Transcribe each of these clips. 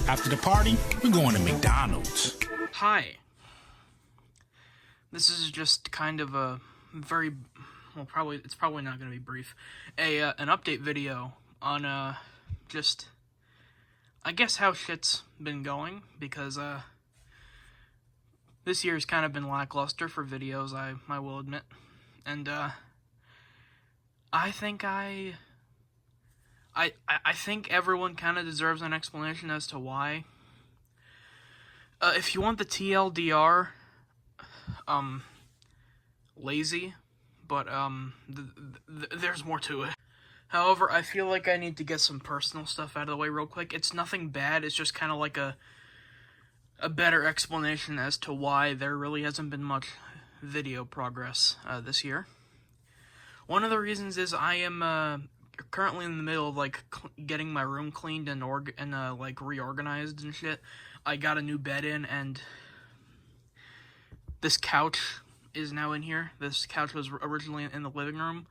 After the party, we're going to McDonald's. Hi. This is just kind of a very, well, it's probably not going to be brief. An update video on, just, I guess how shit's been going, because, this year's kind of been lackluster for videos, I will admit. And, I think I think everyone kind of deserves an explanation as to why. If you want the TLDR, lazy, but, there's more to it. However, I feel like I need to get some personal stuff out of the way real quick. It's nothing bad, it's just kind of like a better explanation as to why there really hasn't been much video progress, this year. One of the reasons is I am, currently in the middle of, like, getting my room cleaned and like, reorganized and shit. I got a new bed in, and this couch is now in here. This couch was originally in the living room,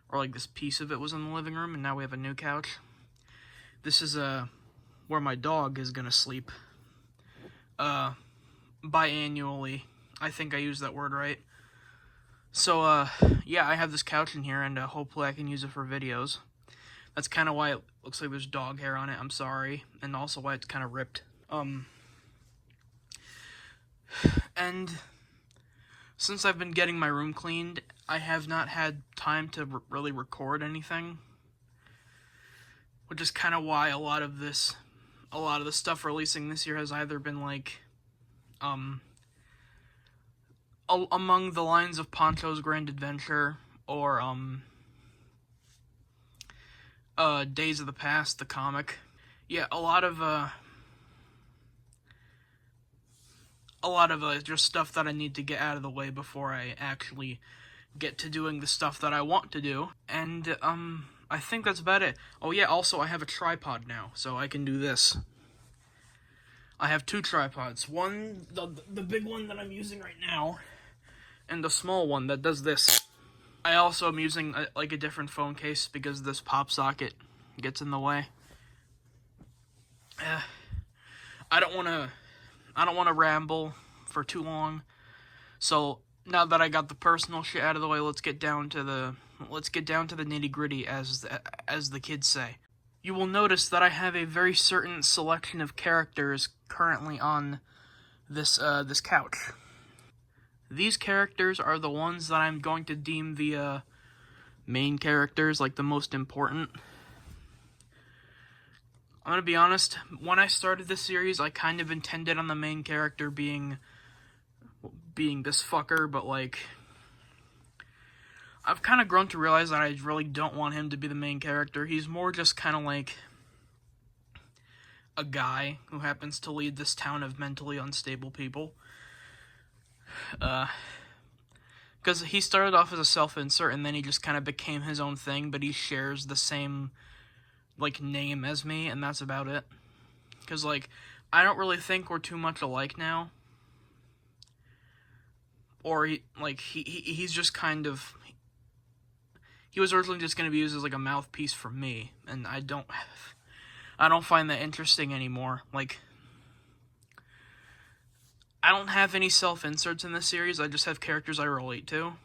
or, like, this piece of it was in the living room, and now we have a new couch. This is, where my dog is gonna sleep, biannually. I think I used that word right. So, yeah, I have this couch in here, and, hopefully I can use it for videos. That's kind of why it looks like there's dog hair on it, I'm sorry, and also why it's kind of ripped. And since I've been getting my room cleaned, I have not had time to really record anything, which is kind of why a lot of the stuff releasing this year has either been, like, among the lines of Poncho's Grand Adventure, or, Days of the Past, the comic. Yeah, a lot of just stuff that I need to get out of the way before I actually get to doing the stuff that I want to do. And, I think that's about it. Oh yeah, also I have a tripod now, so I can do this. I have two tripods. One, the big one that I'm using right now, and the small one that does this. I also am using, a different phone case because this pop socket gets in the way. I don't want to ramble for too long. So, now that I got the personal shit out of the way, let's get down to the nitty-gritty, as the kids say. You will notice that I have a very certain selection of characters currently on this couch. These characters are the ones that I'm going to deem the, main characters, like the most important. I'm gonna be honest, when I started this series, I kind of intended on the main character being this fucker, but, like, I've kind of grown to realize that I really don't want him to be the main character. He's more just kind of like a guy who happens to lead this town of mentally unstable people. Because he started off as a self-insert, and then he just kind of became his own thing, but he shares the same, like, name as me, and that's about it. Because, like, I don't really think we're too much alike now. Or, he's just kind of... He was originally just going to be used as, like, a mouthpiece for me, and I don't find that interesting anymore. Like, I don't have any self-inserts in this series, I just have characters I relate to. And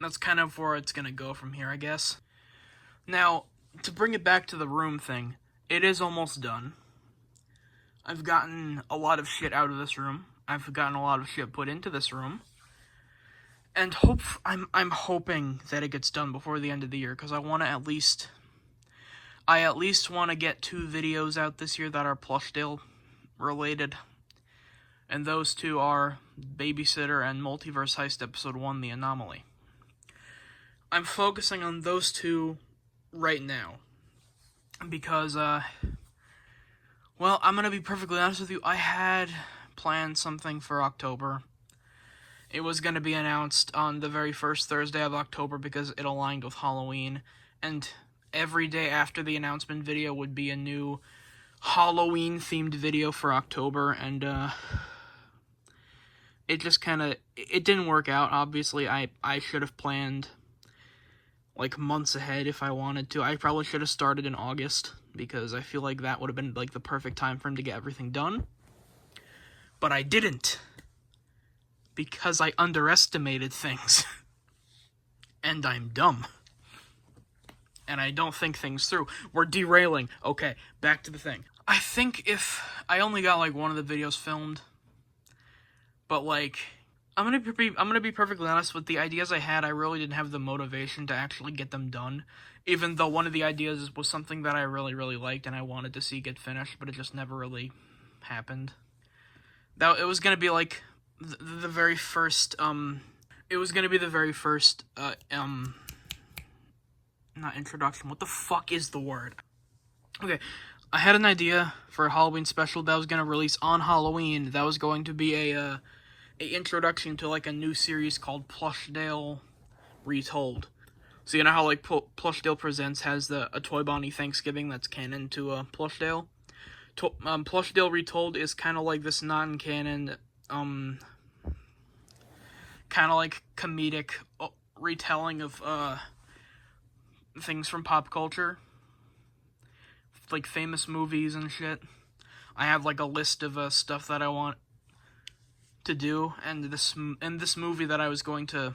that's kind of where it's going to go from here, I guess. Now, to bring it back to the room thing, it is almost done. I've gotten a lot of shit out of this room. I've gotten a lot of shit put into this room. And I'm hoping that it gets done before the end of the year, because I at least want to get 2 videos out this year that are Plushdale related. And those 2 are Babysitter and Multiverse Heist Episode 1, The Anomaly. I'm focusing on those 2 right now. Because, well, I'm gonna be perfectly honest with you, I had planned something for October. It was going to be announced on the very first Thursday of October because it aligned with Halloween, and every day after the announcement video would be a new Halloween-themed video for October, and, it just it didn't work out, obviously. I should have planned, like, months ahead if I wanted to. I probably should have started in August, because I feel like that would have been like the perfect time for him to get everything done. But I didn't, because I underestimated things. And I'm dumb. And I don't think things through. We're derailing. Okay, back to the thing. I think if I only got like one of the videos filmed, but like I'm gonna be perfectly honest, with the ideas I had, I really didn't have the motivation to actually get them done. Even though one of the ideas was something that I really, really liked and I wanted to see get finished, but it just never really happened. That it was gonna be like the very first it was gonna be the very first not introduction. What the fuck is the word? Okay, I had an idea for a Halloween special that was gonna release on Halloween. That was going to be a introduction to like a new series called Plushdale Retold. So you know how like Plushdale Presents has a Toy Bonnie Thanksgiving that's canon to Plushdale. Plushdale Retold is kind of like this non-canon, kind of like comedic retelling of things from pop culture, like famous movies and shit. I have like a list of stuff that I want to do, and this movie that I was going to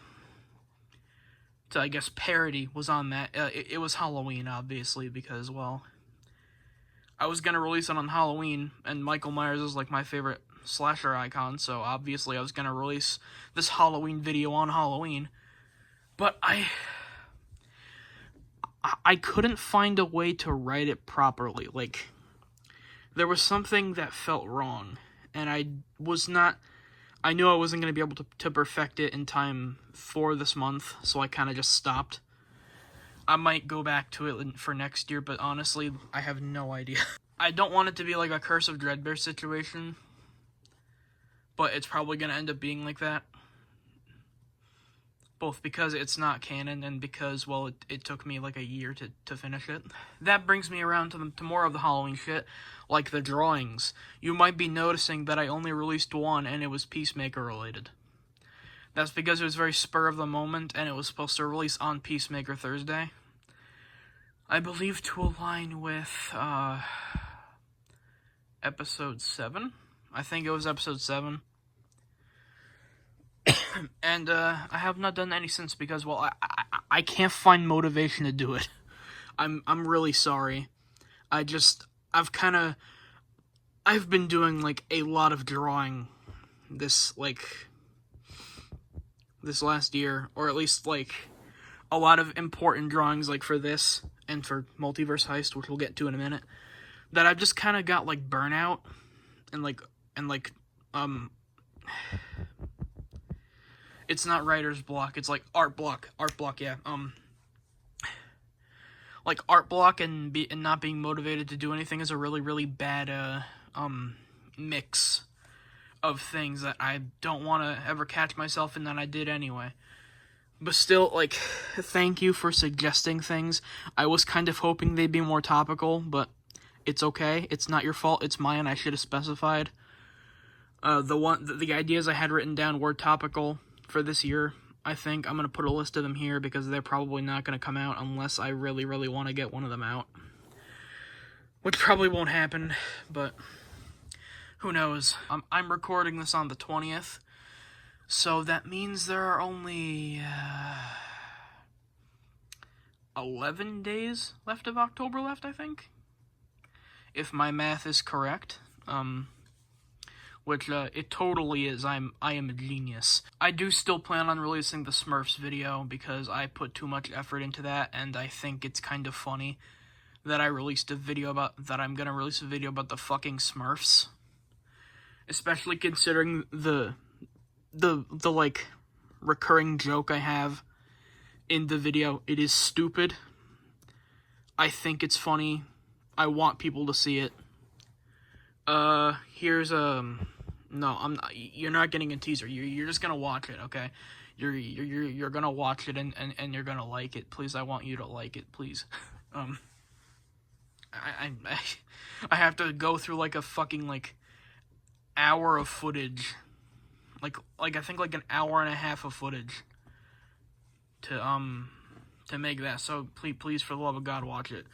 I guess parody was on that. It was Halloween, obviously, because well, I was gonna release it on Halloween, and Michael Myers is like my favorite slasher icon, so obviously I was gonna release this Halloween video on Halloween, but I couldn't find a way to write it properly. Like, there was something that felt wrong, and I knew I wasn't going to be able to perfect it in time for this month, so I kind of just stopped. I might go back to it for next year, but honestly, I have no idea. I don't want it to be like a Curse of Dreadbear situation, but it's probably going to end up being like that. Both because it's not canon and because, well, it took me like a year to finish it. That brings me around to more of the Halloween shit, like the drawings. You might be noticing that I only released one and it was Peacemaker related. That's because it was very spur of the moment and it was supposed to release on Peacemaker Thursday. I believe to align with episode 7. I think it was episode 7. And I have not done any since because, well, I can't find motivation to do it. I'm really sorry. I've been doing like a lot of drawing this last year, or at least like a lot of important drawings like for this and for Multiverse Heist, which we'll get to in a minute, that I've just kind of got like burnout and it's not writer's block, it's like art block, yeah. Like art block and not being motivated to do anything is a really, really bad mix of things that I don't want to ever catch myself in that I did anyway. But still, like, thank you for suggesting things. I was kind of hoping they'd be more topical, but it's okay. It's not your fault, it's mine. I should have specified. The ideas I had written down were topical for this year. I think I'm going to put a list of them here because they're probably not going to come out unless I really, really want to get one of them out. Which probably won't happen, but who knows. I'm recording this on the 20th, so that means there are only 11 days left of October left, I think. If my math is correct. Which it totally is. I am a genius. I do still plan on releasing the Smurfs video because I put too much effort into that, and I think it's kind of funny that I'm gonna release a video about the fucking Smurfs. Especially considering the like recurring joke I have in the video. It is stupid. I think it's funny. I want people to see it. Here's no, I'm not, you're not getting a teaser. You're just gonna watch it, okay? You're gonna watch it and you're gonna like it. Please, I want you to like it, please. I have to go through like a fucking like hour of footage, like I think like an hour and a half of footage to make that. So please, for the love of God, watch it.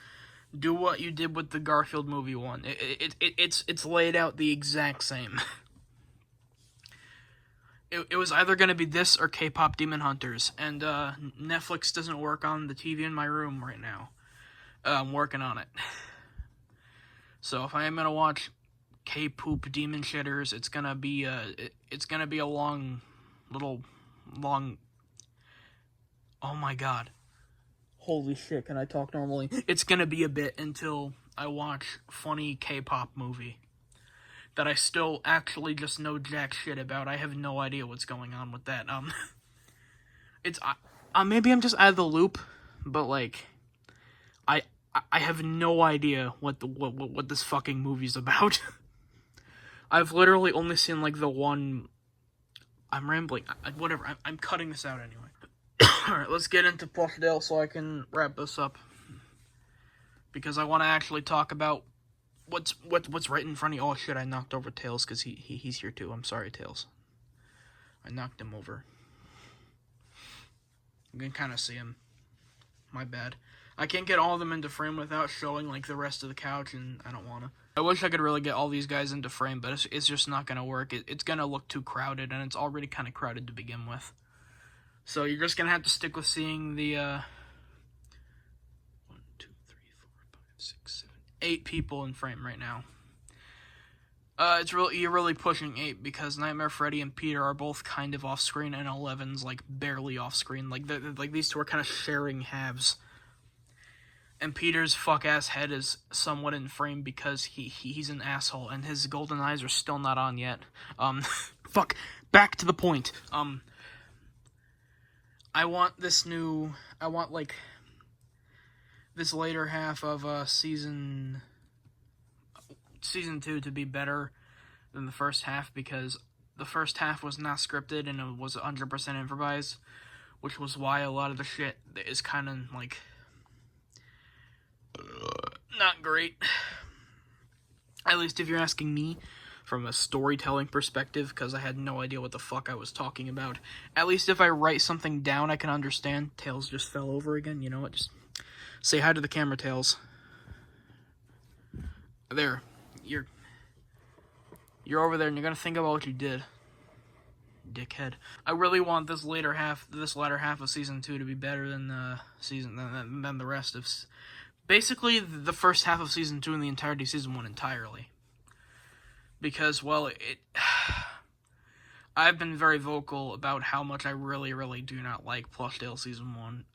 Do what you did with the Garfield movie one. It's laid out the exact same. It was either going to be this or K-pop Demon Hunters, and Netflix doesn't work on the TV in my room right now. I'm working on it. So if I am going to watch K-poop Demon Shitters, it's going to be a long oh my god. Holy shit, can I talk normally? It's going to be a bit until I watch funny K-pop movie that I still actually just know jack shit about. I have no idea what's going on with that. It's maybe I'm just out of the loop, but like, I have no idea what this fucking movie's about. I've literally only seen like the one. I'm rambling. Whatever. I'm cutting this out anyway. All right, let's get into Plushdale so I can wrap this up, because I want to actually talk about what's right in front of you. Oh shit, I knocked over Tails because he's here too. I'm sorry, Tails. I knocked him over. You can kind of see him. My bad. I can't get all of them into frame without showing like the rest of the couch, and I don't want to. I wish I could really get all these guys into frame, but it's just not going to work. It's going to look too crowded, and it's already kind of crowded to begin with. So you're just going to have to stick with seeing the 1, 2, 3, 4, 5, 6, 7, 8 people in frame right now. You're really pushing 8 because Nightmare Freddy and Peter are both kind of off screen, and 11's like barely off screen. Like these two are kind of sharing halves. And Peter's fuck ass head is somewhat in frame because he's an asshole, and his golden eyes are still not on yet. Fuck. Back to the point. I want like this later half of season 2 to be better than the first half, because the first half was not scripted and it was 100% improvised, which was why a lot of the shit is kind of like not great. At least if you're asking me from a storytelling perspective, because I had no idea what the fuck I was talking about. At least if I write something down, I can understand. Tails just fell over again. You know what? Just say hi to the camera, Tails. There. You're over there, and you're gonna think about what you did. Dickhead. I really want this latter half of season 2 to be better than than the rest of. Basically, the first half of season 2 and the entirety of season 1 entirely. Because, well, I've been very vocal about how much I really, really do not like Plushdale season 1.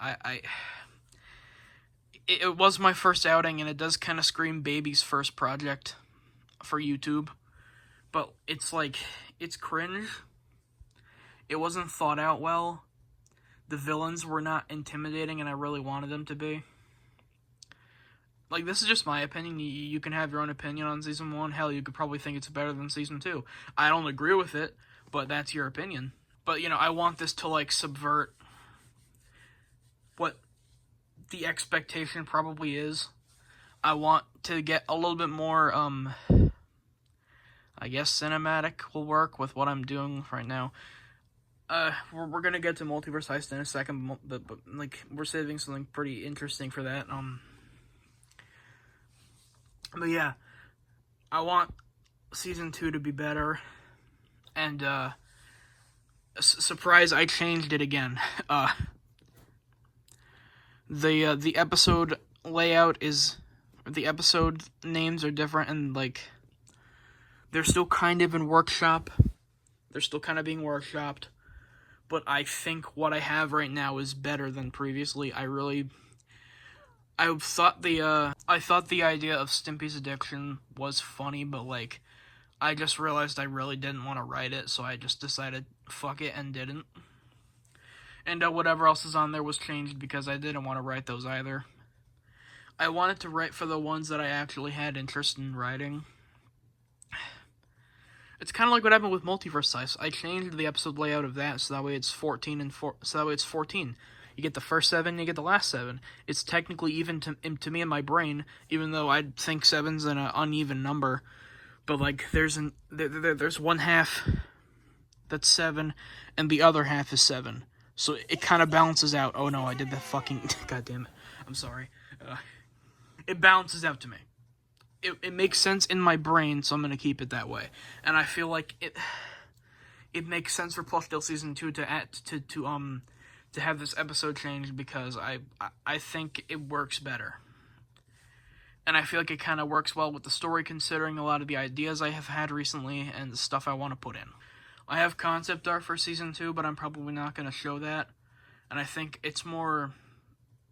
It was my first outing, and it does kind of scream baby's first project for YouTube. But it's like, it's cringe. It wasn't thought out well. The villains were not intimidating, and I really wanted them to be. Like, this is just my opinion. You can have your own opinion on Season 1. Hell, you could probably think it's better than Season 2. I don't agree with it, but that's your opinion. But, you know, I want this to, like, subvert what the expectation probably is. I want to get a little bit more, I guess cinematic will work with what I'm doing right now. We're gonna get to Multiverse Heist in a second, but like, we're saving something pretty interesting for that. But yeah, I want season 2 to be better, and surprise, I changed it again. The episode layout is, the episode names are different, and like, they're still kind of in workshop. They're still kind of being workshopped, but I think what I have right now is better than previously. I thought the idea of Stimpy's addiction was funny, but like, I just realized I really didn't want to write it, so I just decided fuck it and didn't. And whatever else is on there was changed because I didn't want to write those either. I wanted to write for the ones that I actually had interest in writing. It's kind of like what happened with Multiverse Heist. I changed the episode layout of that so that way it's 14 so that way it's 14. You get the first 7, you get the last 7. It's technically even to me in my brain, even though I think 7's an uneven number. But like, there's one half that's 7, and the other half is 7. So it kind of balances out. Oh no, I did the fucking... God damn it. I'm sorry. it balances out to me. It makes sense in my brain, so I'm gonna keep it that way. And I feel like it makes sense for Plushdale Season 2 to have this episode changed, because I think it works better. And I feel like it kind of works well with the story, considering a lot of the ideas I have had recently and the stuff I want to put in. I have concept art for Season 2, but I'm probably not going to show that. And I think it's more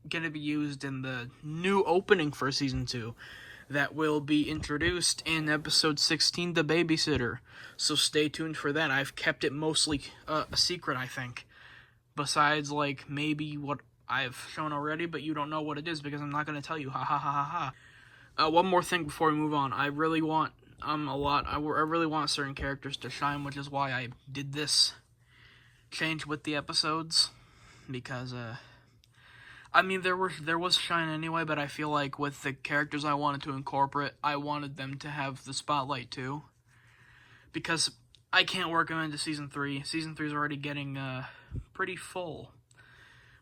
going to be used in the new opening for Season 2 that will be introduced in Episode 16, The Babysitter. So stay tuned for that. I've kept it mostly a secret, I think. Besides, like, maybe what I've shown already, but you don't know what it is because I'm not going to tell you. Ha ha ha ha ha. One more thing before we move on. I really want I really want certain characters to shine, which is why I did this change with the episodes, because I mean there was shine anyway, but I feel like with the characters I wanted to incorporate, I wanted them to have the spotlight too, because I can't work them into Season 3. Season 3 is already getting pretty full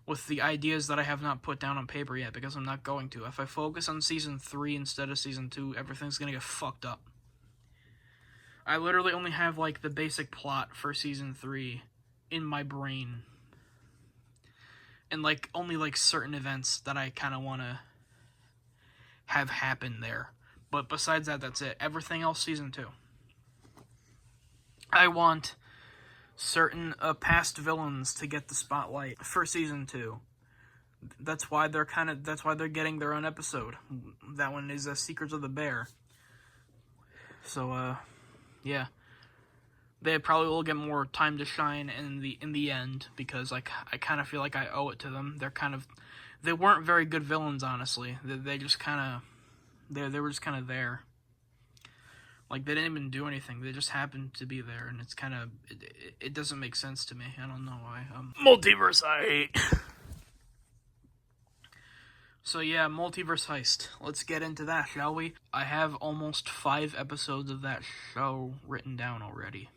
with the ideas that I have not put down on paper yet, because I'm not going to. If I focus on Season 3 instead of Season 2, everything's gonna get fucked up. I literally only have, like, the basic plot for Season 3 in my brain. And, like, only, like, certain events that I kind of want to have happen there. But besides that, that's it. Everything else, Season 2. I want certain past villains to get the spotlight for Season 2. That's why they're getting their own episode. That one is Secrets of the Bear. So, yeah. They probably will get more time to shine in the end, because like I kind of feel like I owe it to them. They weren't very good villains, honestly. They just kind of they were just kind of there. Like, they didn't even do anything. They just happened to be there, and it's kind of it doesn't make sense to me. I don't know why. Multiverse Heist. So yeah, Multiverse Heist. Let's get into that, shall we? I have almost 5 episodes of that show written down already.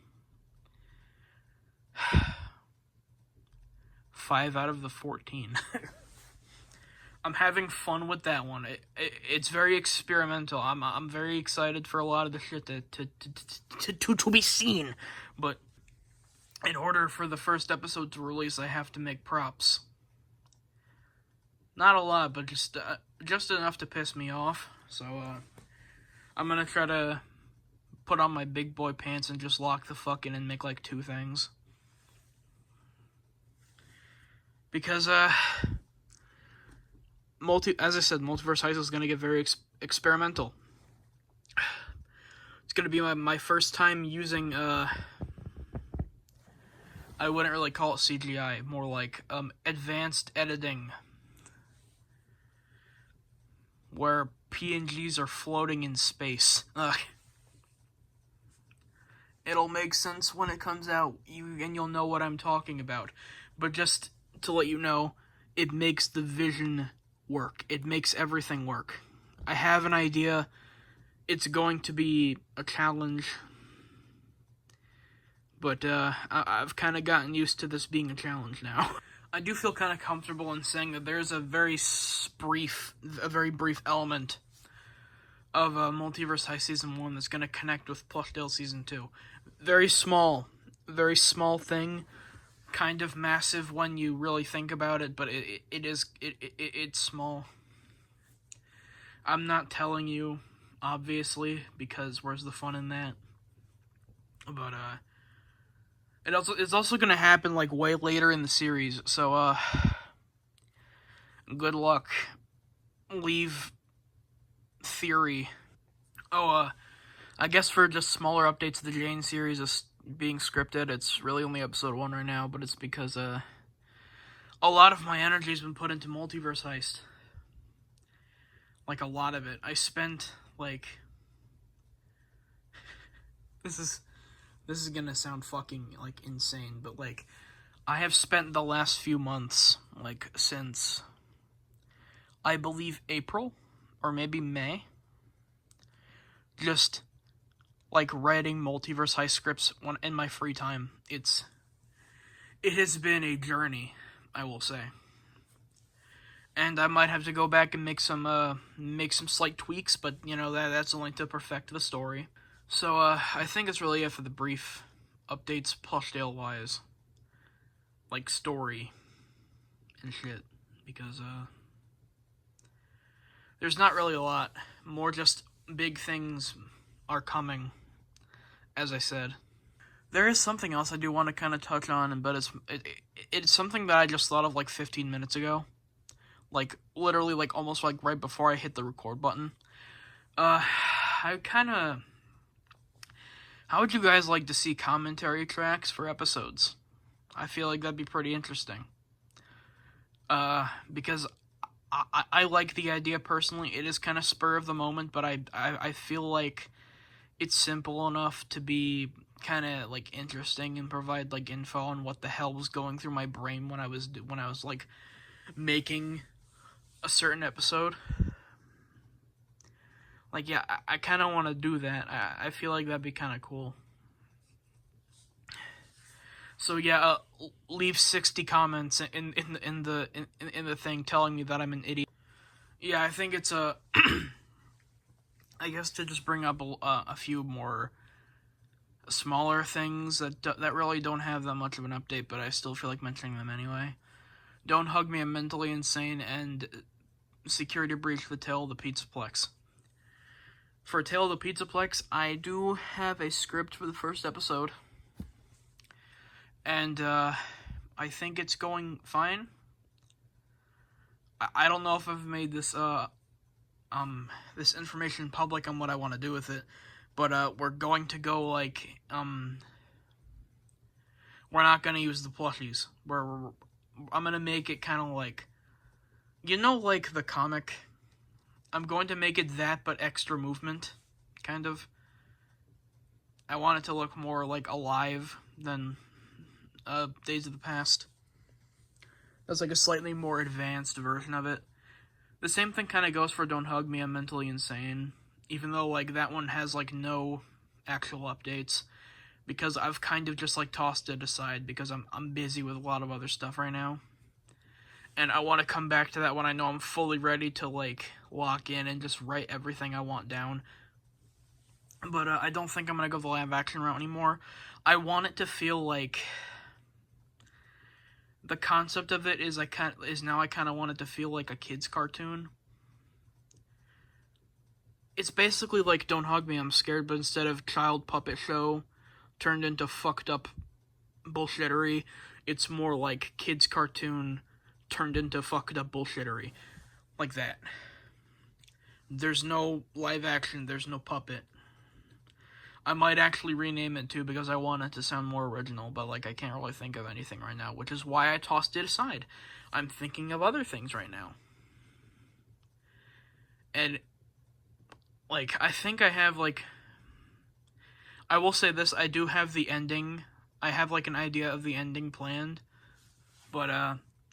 5 out of the 14. I'm having fun with that one. It's very experimental. I'm very excited for a lot of the shit to be seen. But in order for the first episode to release, I have to make props. Not a lot, but just enough to piss me off. So I'm gonna try to put on my big boy pants and just lock the fuck in and make like 2 things. Because as I said, Multiverse Heist is gonna get very experimental. It's gonna be my first time using I wouldn't really call it CGI, more like advanced editing, where PNGs are floating in space. It'll make sense when it comes out, and you'll know what I'm talking about. But just to let you know, it makes the vision work. It makes everything work. I have an idea. It's going to be a challenge. But I've kind of gotten used to this being a challenge now. I do feel kind of comfortable in saying that there's a very brief element of Multiverse Heist Season 1 that's going to connect with Plushdale Season 2. Very small thing, kind of massive when you really think about it, but it's small. I'm not telling you, obviously, because where's the fun in that? But it's also gonna happen like way later in the series, so good luck. Leave theory. I guess for just smaller updates, the Jane series is being scripted. It's really only episode 1 right now, but it's because a lot of my energy has been put into Multiverse Heist. Like, a lot of it. I spent like this is gonna sound fucking like insane, but like I have spent the last few months, like since I believe April or maybe May, just like writing Multiverse Heist scripts in my free time. It has been a journey, I will say. and I might have to go back and make some slight tweaks, but you know that's only to perfect the story. So I think it's really it for the brief updates, plush tale wise, like story and shit, because there's not really a lot more. Just big things are coming, as I said. There is something else I do want to kind of touch on, but it's something that I just thought of like 15 minutes ago. Like, literally, like, almost, like, right before I hit the record button. I kind of... How would you guys like to see commentary tracks for episodes? I feel like that'd be pretty interesting. Because I like the idea personally. It is kind of spur of the moment, but I feel like it's simple enough to be kind of like interesting and provide like info on what the hell was going through my brain when I was like making a certain episode. Like, yeah, I kind of want to do that. I feel like that'd be kind of cool. So yeah, leave 60 comments in the thing telling me that I'm an idiot. Yeah, I think it's I guess to just bring up a few more smaller things that really don't have that much of an update, but I still feel like mentioning them anyway. Don't Hug Me, I'm Mentally Insane, and Security Breach for Tale of the Pizzaplex. For Tale of the Pizzaplex, I do have a script for the first episode, and I think it's going fine. I don't know if I've made this this information public on what I want to do with it, but we're going to go like we're not gonna use the plushies. I'm gonna make it kind of like, you know, like the comic. I'm going to make it that, but extra movement, kind of. I want it to look more like alive than Days of the Past. That's like a slightly more advanced version of it. The same thing kind of goes for Don't Hug Me, I'm Mentally Insane. Even though like that one has like no actual updates, because I've kind of just like tossed it aside because I'm busy with a lot of other stuff right now. And I want to come back to that when I know I'm fully ready to like lock in and just write everything I want down. But I don't think I'm gonna go the live action route anymore. I want it to feel like the concept of it is I kind of want it to feel like a kid's cartoon. It's basically like Don't Hug Me, I'm Scared, but instead of child puppet show turned into fucked up bullshittery, it's more like kids cartoon turned into fucked up bullshittery. Like that. There's no live action, there's no puppet. I might actually rename it too because I want it to sound more original, but like I can't really think of anything right now, which is why I tossed it aside. I'm thinking of other things right now. And like I think I have like, I will say this, I do have the ending. I have like an idea of the ending planned, but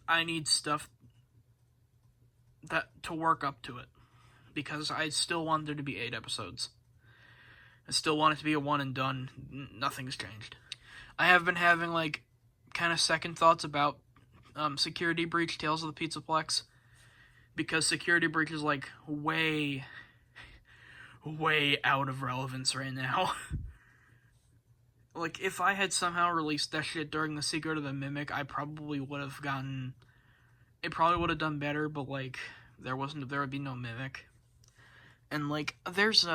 I need stuff that to work up to it because I still want there to be 8 episodes. I still want it to be a one and done. Nothing's changed. I have been having like kind of second thoughts about Security Breach Tales of the Pizzaplex, because Security Breach is like way out of relevance right now. Like if I had somehow released that shit during The Secret of the Mimic, I probably would have gotten, it probably would have done better, but like there would be no Mimic. And like there's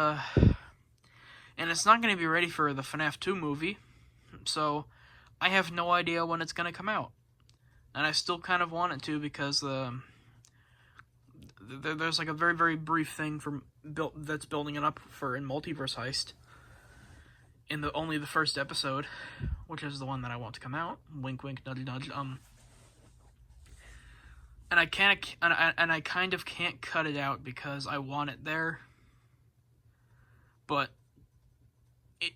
and it's not going to be ready for the FNAF 2 movie, so I have no idea when it's going to come out. And I still kind of want it to because there's like a very, very brief thing that's building it up for in Multiverse Heist in only the first episode, which is the one that I want to come out. Wink, wink, nudge, nudge. And I kind of can't cut it out because I want it there, but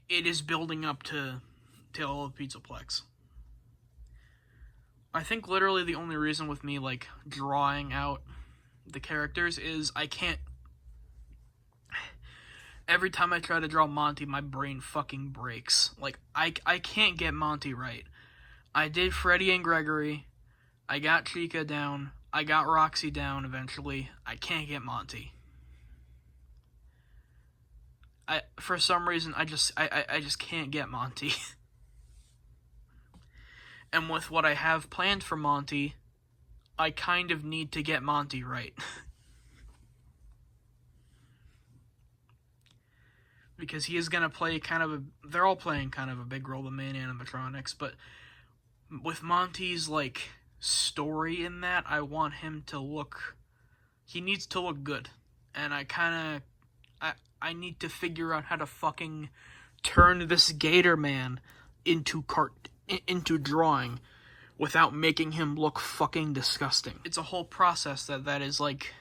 it is building up to Tale of the Pizzaplex. I think literally the only reason with me like drawing out the characters is I can't. Every time I try to draw Monty, my brain fucking breaks. Like I can't get Monty right. I did Freddy and Gregory. I got Chica down. I got Roxy down eventually. I can't get Monty. For some reason, I just can't get Monty. And with what I have planned for Monty, I kind of need to get Monty right. Because he is going to play they're all playing kind of a big role, the main animatronics, but with Monty's, like, story in that, I want him to he needs to look good. And I need to figure out how to fucking turn this Gator Man into drawing without making him look fucking disgusting. It's a whole process that is, like,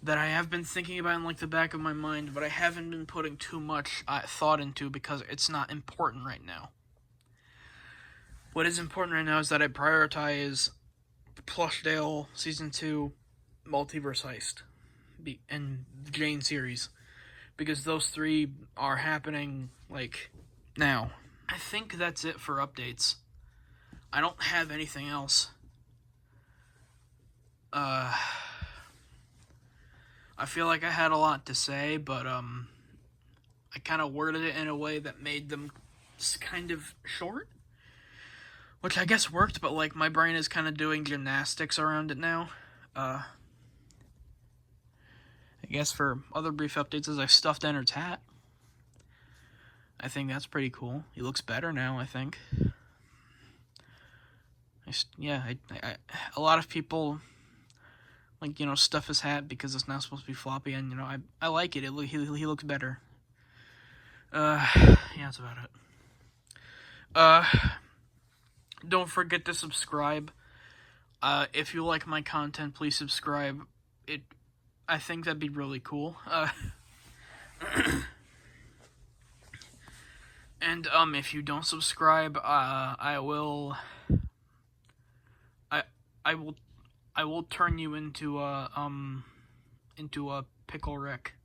that I have been thinking about in, like, the back of my mind, but I haven't been putting too much thought into because it's not important right now. What is important right now is that I prioritize Plushdale Season 2, Multiverse Heist, and the Jane series, because those 3 are happening, like, now. I think that's it for updates. I don't have anything else. I feel like I had a lot to say, but, I kind of worded it in a way that made them kind of short. Which I guess worked, but, like, my brain is kind of doing gymnastics around it now. I guess for other brief updates is I stuffed Ennard's hat. I think that's pretty cool. He looks better now, I think. A lot of people, like, you know, stuff his hat because it's not supposed to be floppy, and, you know, I like it. He looks better. Yeah, that's about it. Don't forget to subscribe. If you like my content, please subscribe. I think that'd be really cool. And if you don't subscribe, I will turn you into a Pickle Rick.